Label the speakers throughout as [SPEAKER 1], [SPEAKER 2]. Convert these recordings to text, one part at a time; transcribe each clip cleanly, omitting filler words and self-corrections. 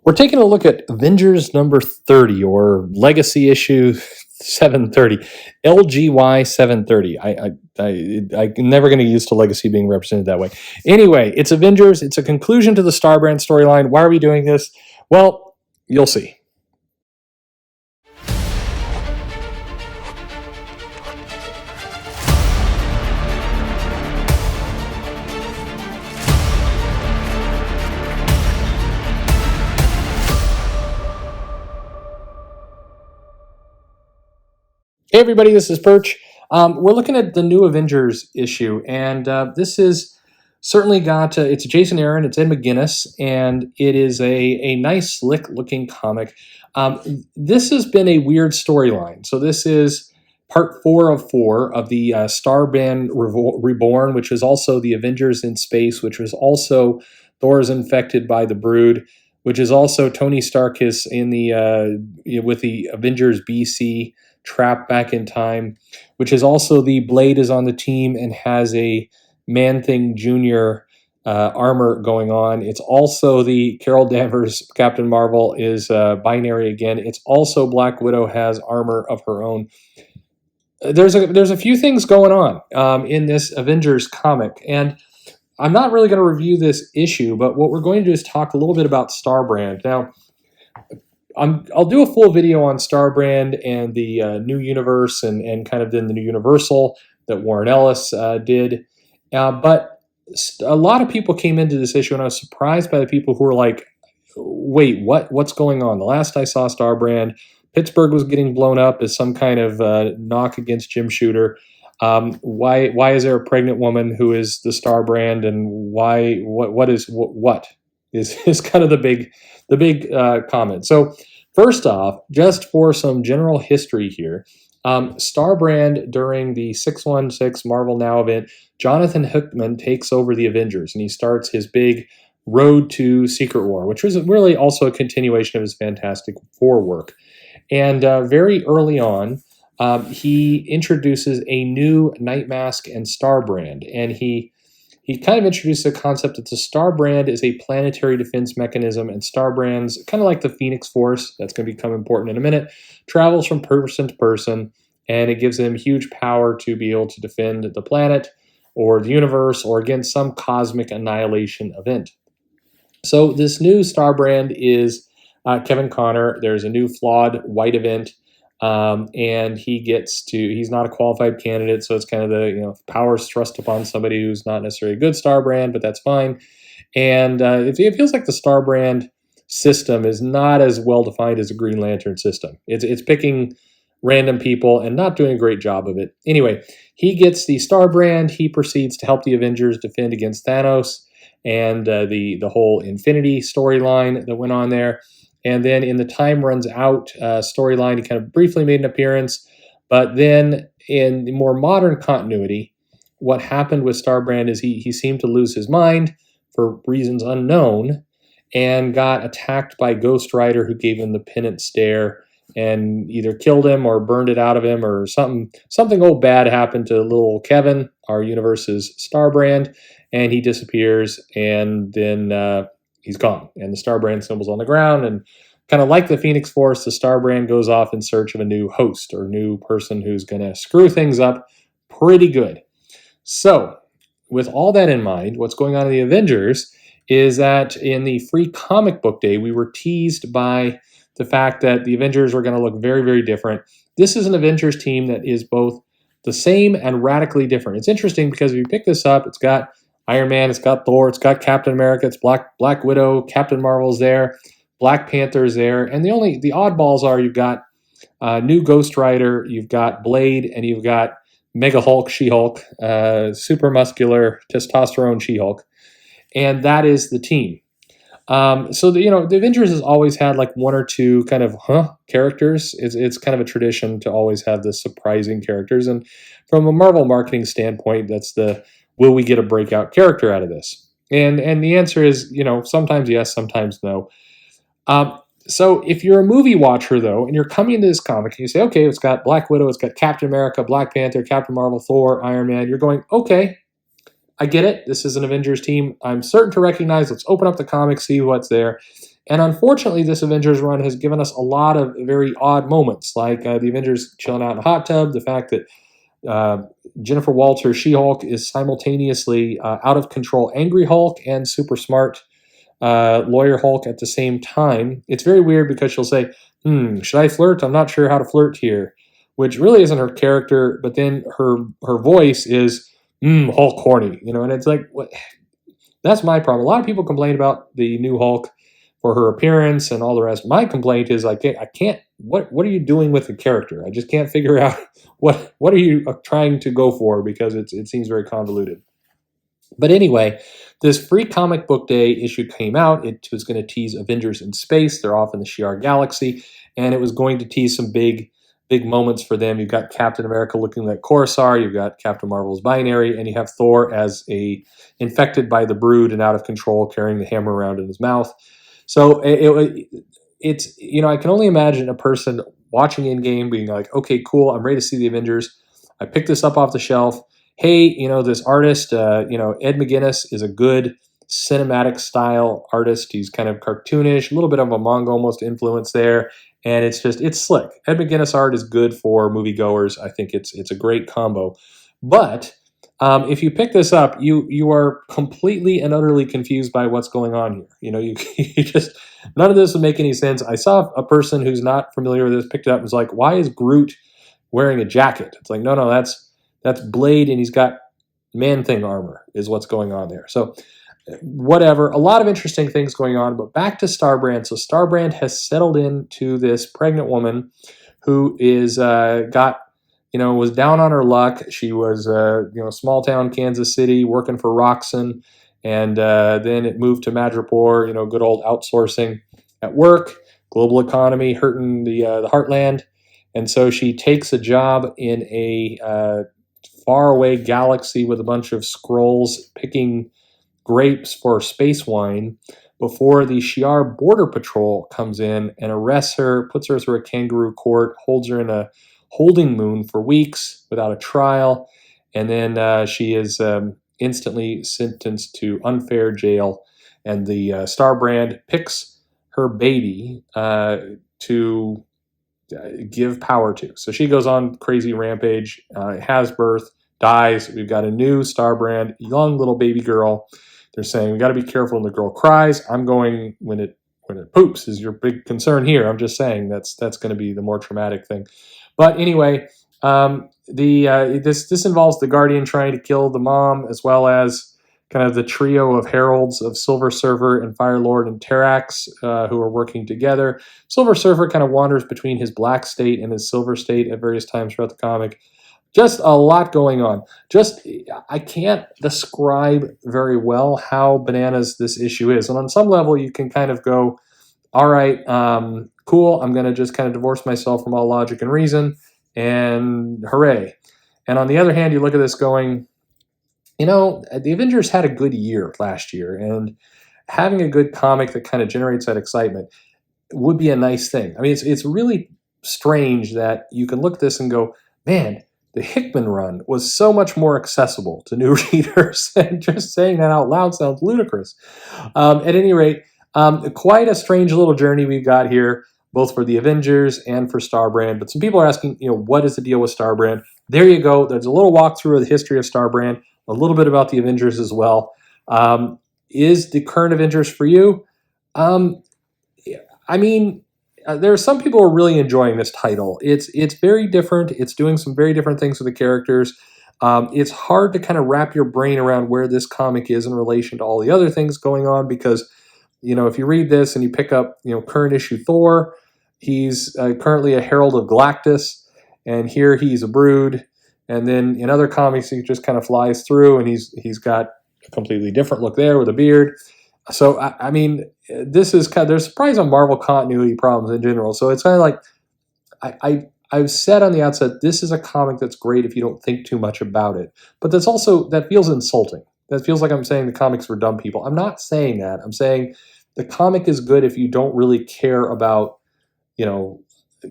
[SPEAKER 1] We're taking a look at Avengers number 30, or Legacy issue 730, LGY 730. I'm never going to get used to Legacy being represented that way. Anyway, it's Avengers. It's a conclusion to the Starbrand storyline. Why are we doing this? Well, you'll see. Hey everybody, this is Perch. We're looking at the new Avengers issue, and this is certainly got, it's Jason Aaron, it's Ed McGuinness, and it is a nice, slick-looking comic. This has been a weird storyline. So this is part 4 of 4 of the Starbrand Reborn, which is also the Avengers in Space, which was also Thor is infected by the Brood, which is also Tony Stark is in the with the Avengers BC trapped back in time, which is also the Blade is on the team and has a Man-Thing Jr. Armor going on. It's also the Carol Danvers Captain Marvel is binary again. It's also Black Widow has armor of her own. There's a few things going on in this Avengers comic, and I'm not really going to review this issue, but what we're going to do is talk a little bit about Starbrand. Now, I'll do a full video on Starbrand and the new universe and kind of then the new Universal that Warren Ellis did. But a lot of people came into this issue, and I was surprised by the people who were like, wait, what's going on? The last I saw Starbrand, Pittsburgh was getting blown up as some kind of knock against Jim Shooter. Why is there a pregnant woman who is the Starbrand, and what is kind of the big comment. So first off, just for some general history here, Starbrand during the 616 Marvel Now event, Jonathan Hickman takes over the Avengers, and he starts his big road to Secret War, which was really also a continuation of his Fantastic Four work. And very early on, he introduces a new Night Mask and Starbrand, and he kind of introduces the concept that the Starbrand is a planetary defense mechanism, and Starbrand's kind of like the Phoenix Force, that's going to become important in a minute, travels from person to person, and it gives them huge power to be able to defend the planet or the universe or against some cosmic annihilation event. So this new Starbrand is Kevin Conner. There's a new flawed white event. And he's not a qualified candidate, so it's kind of the, powers thrust upon somebody who's not necessarily a good Starbrand, but that's fine. And it feels like the Starbrand system is not as well defined as a Green Lantern system. It's picking random people and not doing a great job of it. Anyway, he gets the Starbrand. He proceeds to help the Avengers defend against Thanos and the whole Infinity storyline that went on there. And then in the Time Runs Out storyline, he kind of briefly made an appearance. But then in the more modern continuity, what happened with Starbrand is he seemed to lose his mind for reasons unknown and got attacked by Ghost Rider, who gave him the penance stare and either killed him or burned it out of him, or something old bad happened to little Kevin, our universe's Starbrand, and he disappears, and then he's gone. And the Starbrand symbol's on the ground, and kind of like the Phoenix Force, the Starbrand goes off in search of a new host or new person who's going to screw things up pretty good. So, with all that in mind, what's going on in the Avengers is that in the free comic book day, we were teased by the fact that the Avengers were going to look very, very different. This is an Avengers team that is both the same and radically different. It's interesting because if you pick this up, it's got Iron Man, it's got Thor, it's got Captain America, it's Black Widow, Captain Marvel's there, Black Panther's there, and the oddballs are you've got new Ghost Rider, you've got Blade, and you've got Mega Hulk, She-Hulk, super muscular testosterone She-Hulk, and that is the team. So the Avengers has always had like one or two kind of characters. It's kind of a tradition to always have the surprising characters, and from a Marvel marketing standpoint, that's the will we get a breakout character out of this? And the answer is, sometimes yes, sometimes no. So if you're a movie watcher, though, and you're coming into this comic and you say, okay, it's got Black Widow, it's got Captain America, Black Panther, Captain Marvel, Thor, Iron Man, you're going, okay, I get it. This is an Avengers team I'm certain to recognize. Let's open up the comic, see what's there. And unfortunately, this Avengers run has given us a lot of very odd moments, like the Avengers chilling out in a hot tub, the fact that uh, Jennifer Walters, She-Hulk, is simultaneously out of control angry Hulk and super smart lawyer Hulk at the same time. It's very weird because she'll say, should I flirt? I'm not sure how to flirt here, which really isn't her character, but then her voice is, Hulk horny, and it's like, what? That's my problem. A lot of people complain about the new Hulk for her appearance and all the rest. My complaint is I can't. What are you doing with the character? I just can't figure out what are you trying to go for, because it seems very convoluted. But anyway, this free comic book day issue came out. It was going to tease Avengers in space. They're off in the Shi'ar galaxy, and it was going to tease some big moments for them. You've got Captain America looking like Corsair. You've got Captain Marvel's Binary, and you have Thor as a infected by the Brood and out of control, carrying the hammer around in his mouth. So it's I can only imagine a person watching in game being like, okay, cool, I'm ready to see the Avengers. I picked this up off the shelf. Hey, this artist, Ed McGuinness is a good cinematic style artist. He's kind of cartoonish, a little bit of a manga almost influence there, and it's slick. Ed McGuinness art is good for moviegoers. I think it's a great combo. But if you pick this up, you are completely and utterly confused by what's going on here. You just, none of this would make any sense. I saw a person who's not familiar with this picked it up and was like, "Why is Groot wearing a jacket?" It's like, no, that's Blade, and he's got Man-Thing armor is what's going on there. So whatever, a lot of interesting things going on. But back to Starbrand. So Starbrand has settled into this pregnant woman who is was down on her luck. She was small town Kansas City working for Roxxon, and then it moved to Madripoor. Good old outsourcing at work. Global economy hurting the heartland, and so she takes a job in a faraway galaxy with a bunch of Skrulls picking grapes for space wine before the Shi'ar Border Patrol comes in and arrests her, puts her through a kangaroo court, holds her in a holding moon for weeks without a trial, and then she is instantly sentenced to unfair jail, and the Starbrand picks her baby to give power to. So she goes on crazy rampage, has birth, dies. We've got a new Starbrand, young little baby girl. They're saying we got to be careful when the girl cries. I'm going when it poops is your big concern here. I'm just saying that's going to be the more traumatic thing. But anyway, this involves the Guardian trying to kill the mom, as well as kind of the trio of heralds of Silver Surfer and Firelord and Terrax who are working together. Silver Surfer kind of wanders between his black state and his silver state at various times throughout the comic. Just a lot going on. I can't describe very well how bananas this issue is. And on some level, you can kind of go, all right, cool, I'm going to just kind of divorce myself from all logic and reason, and hooray. And on the other hand, you look at this going, the Avengers had a good year last year, and having a good comic that kind of generates that excitement would be a nice thing. I mean, it's really strange that you can look at this and go, man, the Hickman run was so much more accessible to new readers, and just saying that out loud sounds ludicrous. At any rate, quite a strange little journey we've got here, both for the Avengers and for Starbrand. But some people are asking, what is the deal with Starbrand? There you go. There's a little walkthrough of the history of Starbrand, a little bit about the Avengers as well. Is the current Avengers for you? There are some people who are really enjoying this title. It's very different. It's doing some very different things with the characters. It's hard to kind of wrap your brain around where this comic is in relation to all the other things going on, because if you read this and you pick up current issue Thor, he's currently a herald of Galactus, and here he's a Brood. And then in other comics, he just kind of flies through, and he's got a completely different look there with a beard. So, this is there's surprise on Marvel continuity problems in general. So it's kind of like, I've said on the outset, this is a comic that's great if you don't think too much about it. But that feels insulting. That feels like I'm saying the comics for dumb people. I'm not saying that. I'm saying the comic is good if you don't really care about,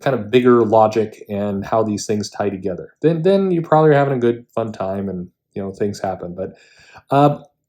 [SPEAKER 1] kind of bigger logic and how these things tie together. Then you probably are having a good, fun time, and things happen. But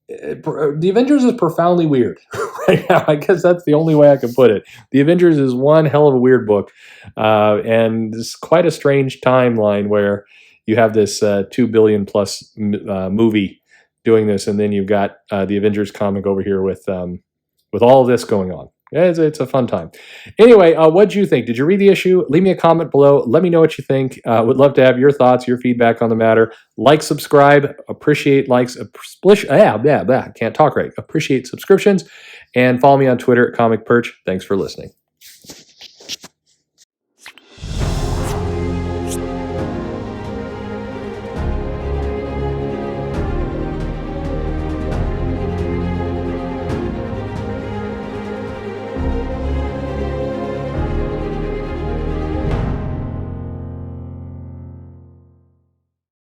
[SPEAKER 1] the Avengers is profoundly weird right now. I guess that's the only way I can put it. The Avengers is one hell of a weird book, and it's quite a strange timeline where you have this 2 billion plus movie doing this, and then you've got the Avengers comic over here with all of this going on. It's a fun time. Anyway, what did you think? Did you read the issue? Leave me a comment below. Let me know what you think. Would love to have your thoughts, your feedback on the matter. Like, subscribe. Appreciate likes. Can't talk right. Appreciate subscriptions. And follow me on Twitter at Comic Perch. Thanks for listening.